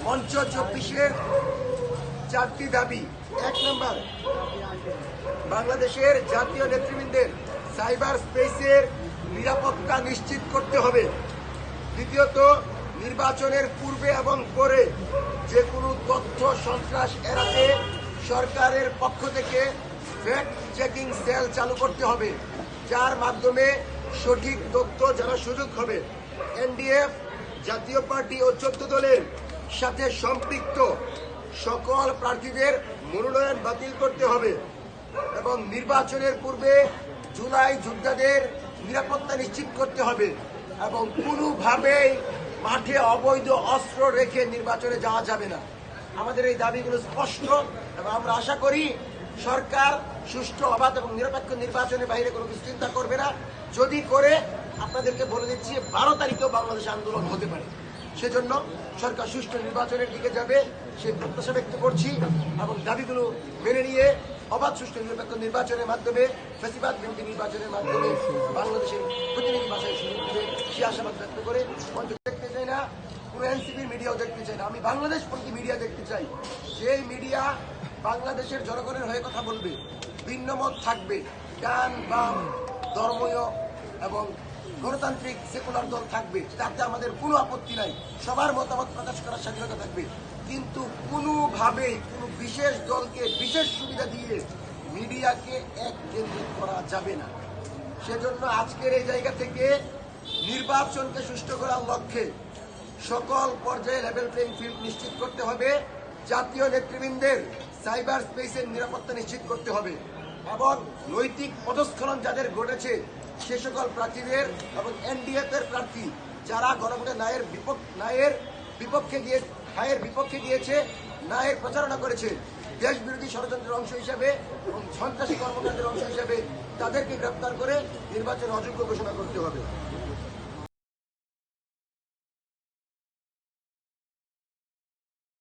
মঞ্চ 24-এর 4টি দাবি। 1 নম্বর, বাংলাদেশের জাতীয় নেতৃবৃন্দের সাইবার স্পেসের নিরাপত্তা নিশ্চিত করতে হবে। দ্বিতীয়ত, নির্বাচনের পূর্বে এবং পরে যে কোনো তথ্য সন্ত্রাস এড়াতে সরকারের পক্ষ থেকে ফ্যাক্ট চেকিং সেল চালু করতে হবে, যার মাধ্যমে সঠিক তথ্য জানার সুযোগ হবে। এনডিএফ, জাতীয় পার্টি ও 14 দলের সাথে সম্পৃক্ত সকল প্রার্থীদের মনোনয়ন বাতিল করতে হবে এবং নির্বাচনের পূর্বে জুলাই যোদ্ধাদের নিরাপত্তা নিশ্চিত করতে হবে এবং কোনোভাবেই মাঠে অবৈধ অস্ত্র রেখে নির্বাচনে যাওয়া যাবে না। আমাদের এই দাবিগুলো স্পষ্ট এবং আমরা আশা করি সরকার সুষ্ঠু, অবাধ এবং নিরপেক্ষ নির্বাচনের বাইরে কোনো কিছু চিন্তা করবে না। যদি করে, আপনাদেরকে বলে দিচ্ছি 12 তারিখেও বাংলাদেশে আন্দোলন হতে পারে। সেজন্য সরকার সুষ্ঠু নির্বাচনের দিকে যাবে সেই প্রত্যাশা ব্যক্ত করছি এবং দাবিগুলো মেনে নিয়ে অবাধ, সুষ্ঠু, নিরপেক্ষ নির্বাচনের মাধ্যমে, ফ্যাসিবাদ বিরোধী নির্বাচনের মাধ্যমে বাংলাদেশের প্রতিনিধি ভাষায় সুযোগ দিবে সে আশাবাদ ব্যক্ত করে মঞ্চ দেখতে চাই না, কোনো এনসিপির মিডিয়াও দেখতে চাই না। আমি বাংলাদেশপন্থী মিডিয়া দেখতে চাই, যেই মিডিয়া বাংলাদেশের জনগণের হয়ে কথা বলবে, ভিন্ন মত থাকবে, ডান বাম ধর্মীয় এবং গণতান্ত্রিক সেকুলার দল থাকবে, তাতে আমাদের কোনো আপত্তি নাই, সবার মতামত প্রকাশ করার স্বাধীনতা থাকবে। কিন্তু কোনোভাবেই কোনো বিশেষ দলকে বিশেষ সুবিধা দিয়ে মিডিয়াকে এক কেন্দ্রিক করা যাবে না। সেজন্য আজকের এই জায়গা থেকে নির্বাচনকে সুষ্ঠু করার লক্ষ্যে সকল পর্যায়ে লেভেল প্লেইং ফিল্ড নিশ্চিত করতে হবে, জাতীয় নেতৃবৃন্দের সাইবার স্পেসের নিরাপত্তা নিশ্চিত করতে হবে এবং নৈতিক পদস্খলন যাদের ঘটেছে সে সকল প্রার্থীদের এবং এনডিএফ এর প্রার্থী যারা গণভোটে ন্যায়ের বিপক্ষে গিয়েছে, ন্যায়ের প্রচারণা করেছে, দেশ বিরোধী ষড়যন্ত্রের অংশ হিসাবে এবং সন্ত্রাসী কর্মকাণ্ডের অংশ হিসাবে তাদেরকে গ্রেপ্তার করে নির্বাচন অযোগ্য ঘোষণা করতে হবে।